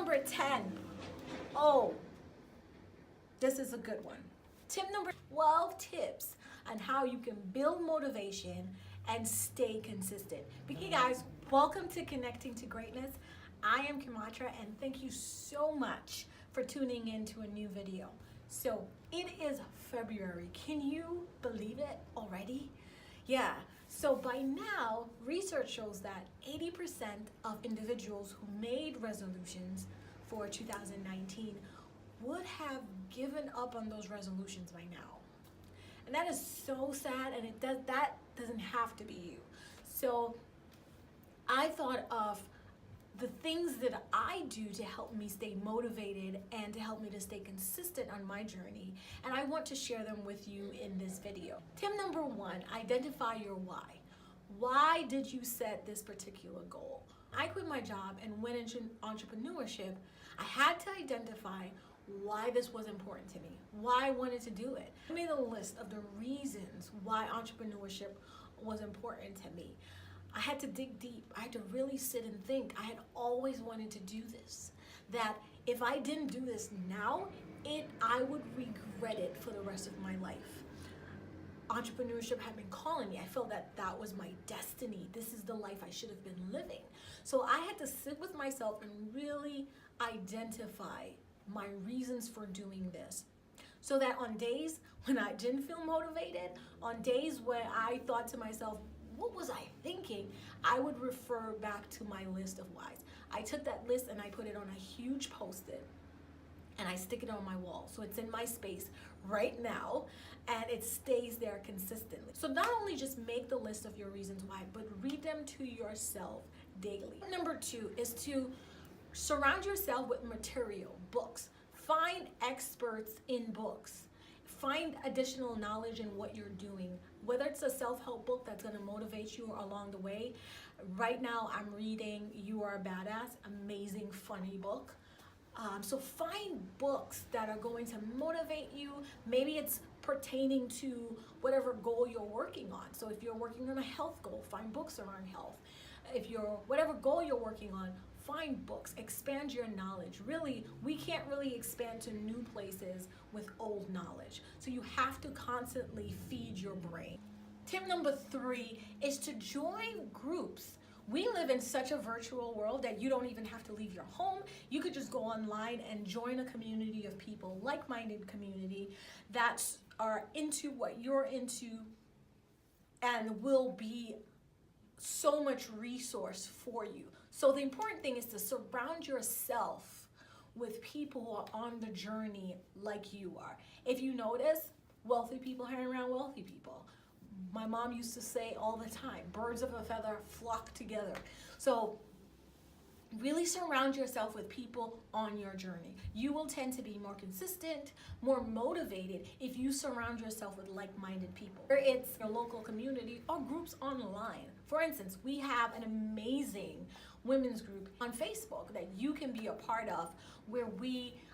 number 10. Oh, this is a good one. Tip number 12 tips on how you can build motivation and stay consistent. Hey guys, welcome to Connecting to Greatness. I am Kimatra and thank you so much for tuning in to a new video. So it is February. Can you believe it already? Yeah, so by now, research shows that 80% of individuals who made resolutions for 2019 would have given up on those resolutions by now. And that is so sad, and that doesn't have to be you. So I thought of the things that I do to help me stay motivated and to help me to stay consistent on my journey, and I want to share them with you in this video. Tip number 1, identify your why. Why did you set this particular goal? I quit my job and went into entrepreneurship. I had to identify why this was important to me, why I wanted to do it. I made a list of the reasons why entrepreneurship was important to me. I had to dig deep. I had to really sit and think. I had always wanted to do this. That if I didn't do this now, I would regret it for the rest of my life. Entrepreneurship had been calling me. I felt that that was my destiny. This is the life I should have been living. So I had to sit with myself and really identify my reasons for doing this. So that on days when I didn't feel motivated, on days when I thought to myself, what was I thinking? I would refer back to my list of whys. I took that list and I put it on a huge Post-it and I stick it on my wall. So it's in my space right now and it stays there consistently. So not only just make the list of your reasons why, but read them to yourself daily. Number 2 is to surround yourself with material, books. Find experts in books. Find additional knowledge in what you're doing, whether it's a self-help book that's going to motivate you along the way. Right now, I'm reading You Are a Badass, amazing, funny book. So find books that are going to motivate you. Maybe it's pertaining to whatever goal you're working on. So if you're working on a health goal, find books around health. If whatever goal you're working on, find books, expand your knowledge. Really, we can't really expand to new places with old knowledge. So you have to constantly feed your brain. Tip number 3 is to join groups. We live in such a virtual world that you don't even have to leave your home. You could just go online and join a community of people, like-minded community that are into what you're into and will be so much resource for you. So the important thing is to surround yourself with people who are on the journey like you are. If you notice, wealthy people hang around wealthy people. My mom used to say all the time, birds of a feather flock together. So really surround yourself with people on your journey. You will tend to be more consistent, more motivated if you surround yourself with like-minded people. Whether it's your local community or groups online. For instance, we have an amazing women's group on Facebook that you can be a part of where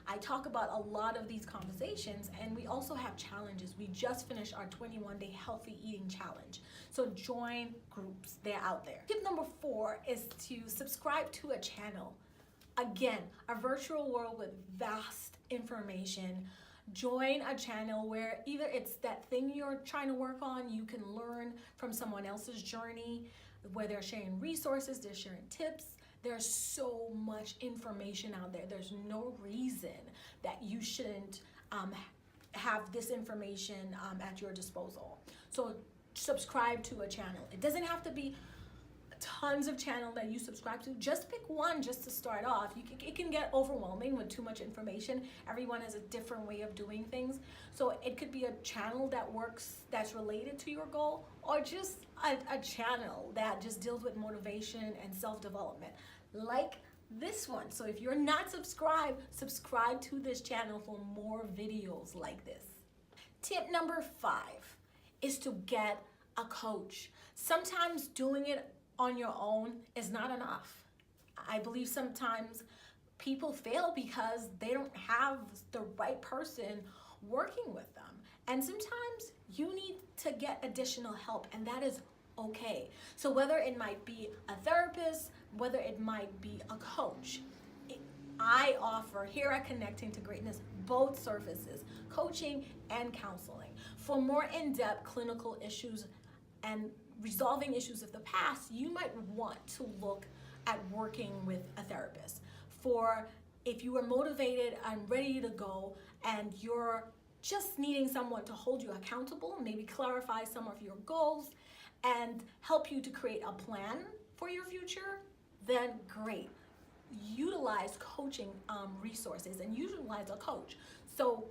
I talk about a lot of these conversations, and we also have challenges. We just finished our 21-day healthy eating challenge. So join groups, they're out there. Tip number 4 is to subscribe to a channel. Again, a virtual world with vast information. Join a channel where either it's that thing you're trying to work on, you can learn from someone else's journey, where they're sharing resources, they're sharing tips. There's so much information out there. There's no reason that you shouldn't have this information at your disposal. So subscribe to a channel. It doesn't have to be tons of channels that you subscribe to. Just pick one just to start off. It can get overwhelming with too much information. Everyone has a different way of doing things. So it could be a channel that works, that's related to your goal, or just a channel that just deals with motivation and self-development, like this one. So if you're not subscribed, subscribe to this channel for more videos like this. Tip number 5 is to get a coach. Sometimes doing it on your own is not enough. I believe sometimes people fail because they don't have the right person working with them. And sometimes you need to get additional help, and that is okay. So whether it might be a therapist, whether it might be a coach, I I offer here at Connecting to Greatness both services, coaching and counseling. For more in-depth clinical issues and resolving issues of the past, you might want to look at working with a therapist. For if you are motivated and ready to go and you're just needing someone to hold you accountable, maybe clarify some of your goals and help you to create a plan for your future, then great. Utilize coaching resources and utilize a coach. So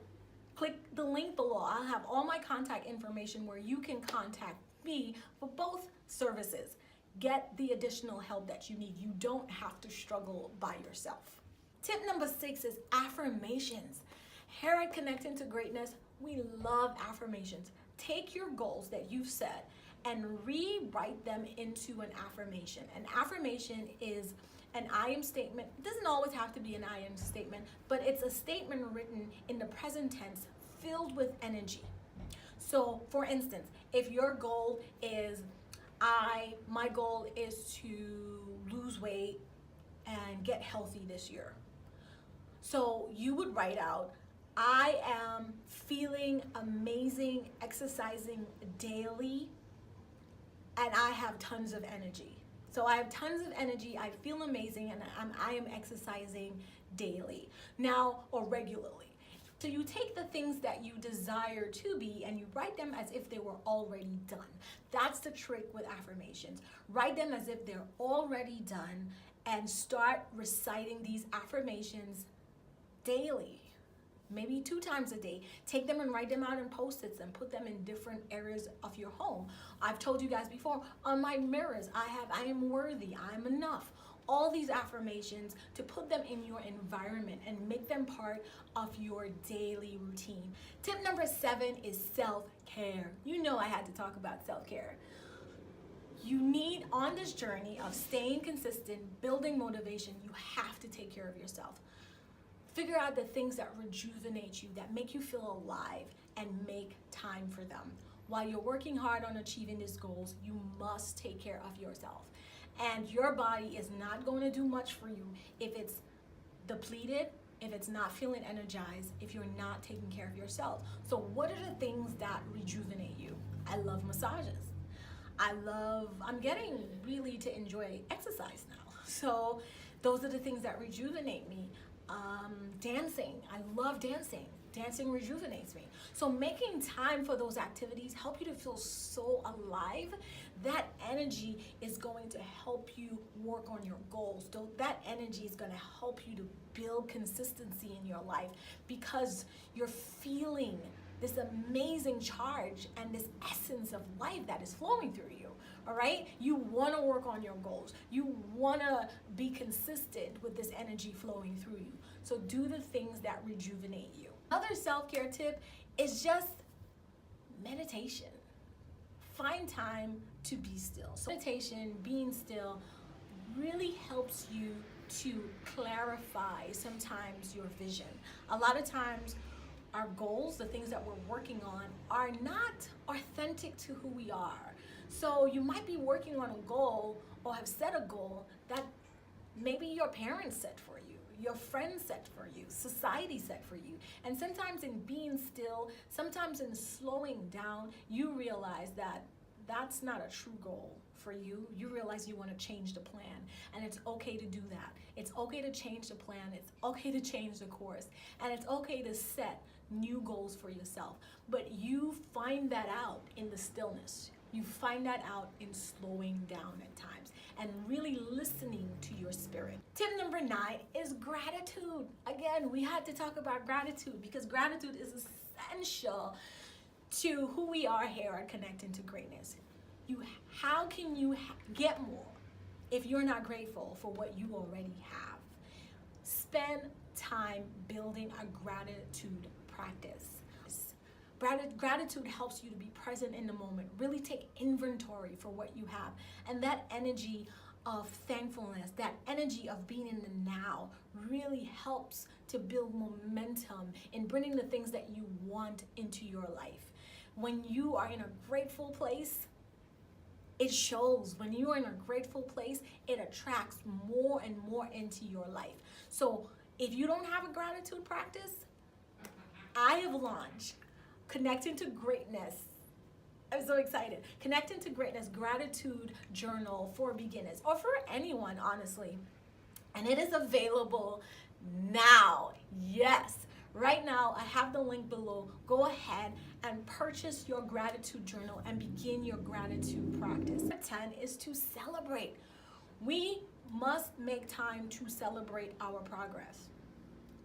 click the link below. I'll have all my contact information where you can contact me for both services. Get the additional help that you need. You don't have to struggle by yourself. Tip number 6 is affirmations. Here at Connecting to Greatness, we love affirmations. Take your goals that you've set and rewrite them into an affirmation. An affirmation is an I am statement. It doesn't always have to be an I am statement, but it's a statement written in the present tense filled with energy. So for instance, if your goal is, my goal is to lose weight and get healthy this year. So you would write out, I am feeling amazing, exercising daily, and I have tons of energy. So I have tons of energy, I feel amazing, and I am exercising daily now or regularly. So you take the things that you desire to be and you write them as if they were already done. That's the trick with affirmations. Write them as if they're already done and start reciting these affirmations daily, maybe 2 times a day. Take them and write them out in Post-its and put them in different areas of your home. I've told you guys before, on my mirrors, I am worthy, I'm enough. All these affirmations to put them in your environment and make them part of your daily routine. Tip number 7 is self-care. You know I had to talk about self-care. You need, on this journey of staying consistent, building motivation, you have to take care of yourself. Figure out the things that rejuvenate you, that make you feel alive, and make time for them. While you're working hard on achieving these goals, you must take care of yourself. And your body is not going to do much for you if it's depleted, if it's not feeling energized, if you're not taking care of yourself. So what are the things that rejuvenate you? I love massages. I'm getting really to enjoy exercise now. So those are the things that rejuvenate me. Dancing, I love dancing. Dancing rejuvenates me. So making time for those activities help you to feel so alive. That energy is going to help you work on your goals. That energy is going to help you to build consistency in your life because you're feeling this amazing charge and this essence of life that is flowing through you. All right? You want to work on your goals. You want to be consistent with this energy flowing through you. So do the things that rejuvenate you. Another self-care tip is just meditation. Find time to be still. So meditation, being still, really helps you to clarify sometimes your vision. A lot of times our goals, the things that we're working on, are not authentic to who we are. So you might be working on a goal or have set a goal that maybe your parents set for you, your friends set for you, society set for you. And sometimes in being still, sometimes in slowing down, you realize that that's not a true goal for you. You realize you want to change the plan, and it's okay to do that. It's okay to change the plan. It's okay to change the course, and it's okay to set new goals for yourself. But you find that out in the stillness. You find that out in slowing down at times and really listening to your spirit. Tip number 9 is gratitude. Again, we had to talk about gratitude because gratitude is essential to who we are here at Connecting to Greatness. How can you get more if you're not grateful for what you already have? Spend time building a gratitude practice. Gratitude helps you to be present in the moment, really take inventory for what you have. And that energy of thankfulness, that energy of being in the now really helps to build momentum in bringing the things that you want into your life. When you are in a grateful place, it shows. When you are in a grateful place, it attracts more and more into your life. So If you don't have a gratitude practice, I have launched Connecting to Greatness. I'm so excited. Connecting to Greatness Gratitude Journal for beginners, or for anyone, honestly. And it is available now. Yes. Right now, I have the link below. Go ahead and purchase your gratitude journal and begin your gratitude practice. Number 10 is to celebrate. We must make time to celebrate our progress.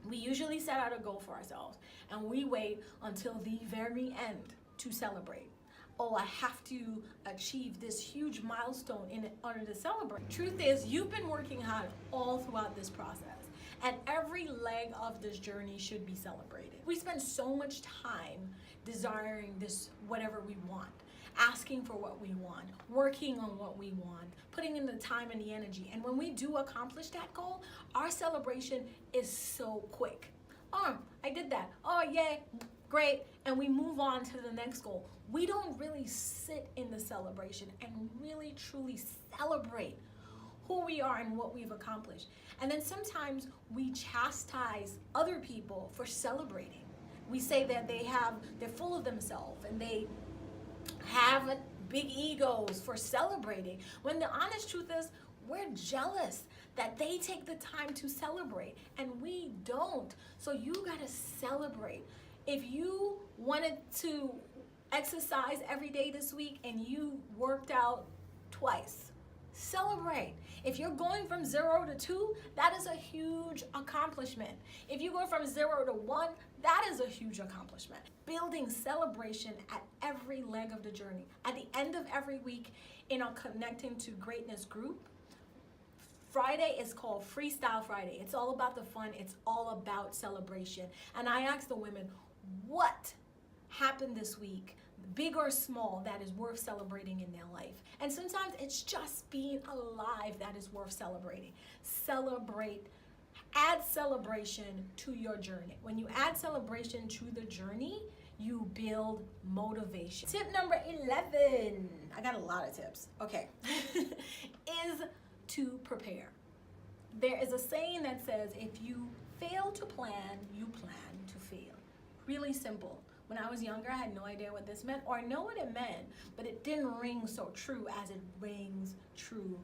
We usually set out a goal for ourselves and we wait until the very end to celebrate. Oh, I have to achieve this huge milestone in order to celebrate. Truth is, you've been working hard all throughout this process, and every leg of this journey should be celebrated. We spend so much time desiring this, whatever we want, asking for what we want, working on what we want, putting in the time and the energy. And when we do accomplish that goal, our celebration is so quick. Oh, I did that. Oh, yay, great. And we move on to the next goal. We don't really sit in the celebration and really truly celebrate who we are and what we've accomplished. And then sometimes we chastise other people for celebrating. We say that they're full of themselves and they have big egos for celebrating, when the honest truth is we're jealous that they take the time to celebrate and we don't. So you gotta celebrate. If you wanted to exercise every day this week and you worked out twice, celebrate. If you're going from 0 to 2, that is a huge accomplishment. If you go from 0 to 1, that is a huge accomplishment. Building celebration at every leg of the journey. At the end of every week in our Connecting to Greatness group, Friday is called Freestyle Friday. It's all about the fun. It's all about celebration. And I ask the women, what happened this week, big or small, that is worth celebrating in their life? And sometimes it's just being alive that is worth celebrating. Celebrate. Add celebration to your journey. When you add celebration to the journey, you build motivation. Tip number 11, I got a lot of tips, okay, is to prepare. There is a saying that says, if you fail to plan, you plan to fail. Really simple. When I was younger, I had no idea what this meant, or I know what it meant, but it didn't ring so true as it rings true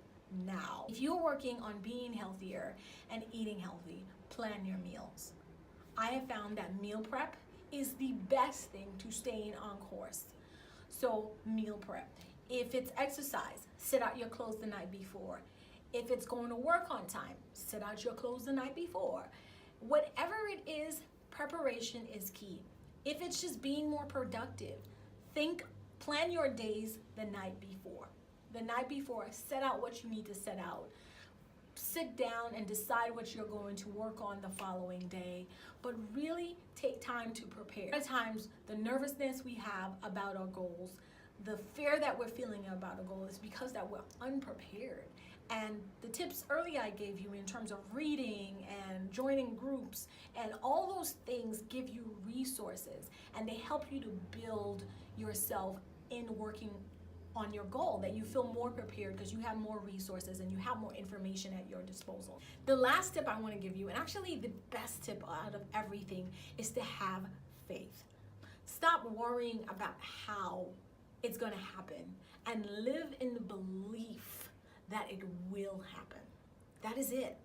now. If you're working on being healthier and eating healthy, plan your meals. I have found that meal prep is the best thing to staying on course. So meal prep. If it's exercise, sit out your clothes the night before. If it's going to work on time, sit out your clothes the night before. Whatever it is, preparation is key. If it's just being more productive, plan your days the night before. The night before, set out what you need to set out. Sit down and decide what you're going to work on the following day, but really take time to prepare. At times, the nervousness we have about our goals, the fear that we're feeling about a goal is because that we're unprepared. And the tips earlier I gave you in terms of reading and joining groups and all those things give you resources and they help you to build yourself in working on your goal, that you feel more prepared because you have more resources and you have more information at your disposal. The last tip I want to give you, and actually the best tip out of everything, is to have faith. Stop worrying about how it's going to happen and live in the belief that it will happen. That is it.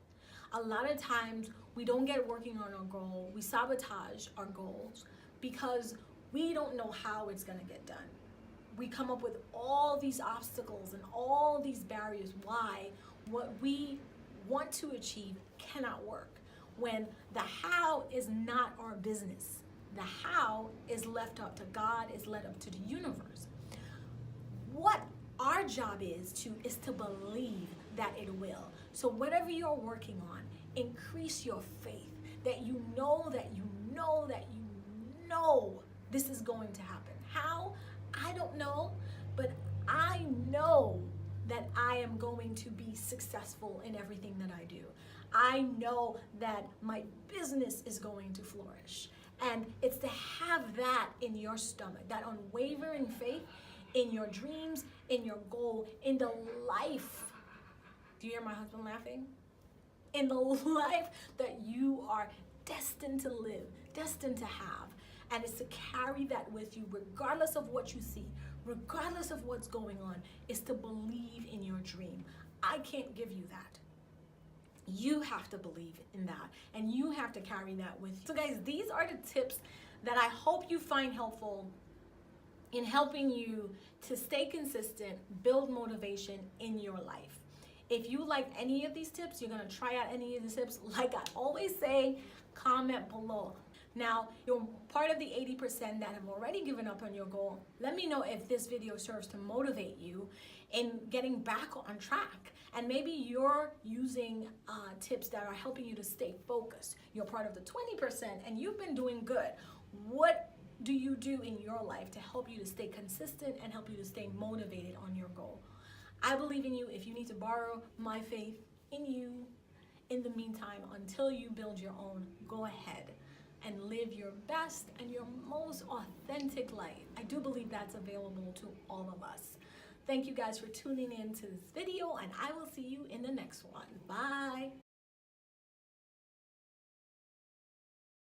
A lot of times we don't get working on our goal. We sabotage our goals because we don't know how it's going to get done. We come up with all these obstacles and all these barriers why what we want to achieve cannot work, when the how is not our business. The how is left up to God, is left up to the universe. What our job is to believe that it will. So whatever you're working on, increase your faith that you know that you know that you know this is going to happen. How? I don't know, but I know that I am going to be successful in everything that I do. I know that my business is going to flourish. And it's to have that in your stomach, that unwavering faith in your dreams, in your goal, in the life. Do you hear my husband laughing? in the life that you are destined to live, destined to have. And it's to carry that with you regardless of what you see, regardless of what's going on, is to believe in your dream. I can't give you that. You have to believe in that, and you have to carry that with you. So guys, these are the tips that I hope you find helpful in helping you to stay consistent, build motivation in your life. If you like any of these tips, you're gonna try out any of these tips, like I always say, comment below. Now, you're part of the 80% that have already given up on your goal. Let me know if this video serves to motivate you in getting back on track. And maybe you're using tips that are helping you to stay focused. You're part of the 20% and you've been doing good. What do you do in your life to help you to stay consistent and help you to stay motivated on your goal? I believe in you. If you need to borrow my faith in you, in the meantime, until you build your own, go ahead and live your best and your most authentic life. I do believe that's available to all of us. Thank you guys for tuning in to this video, and I will see you in the next one. Bye.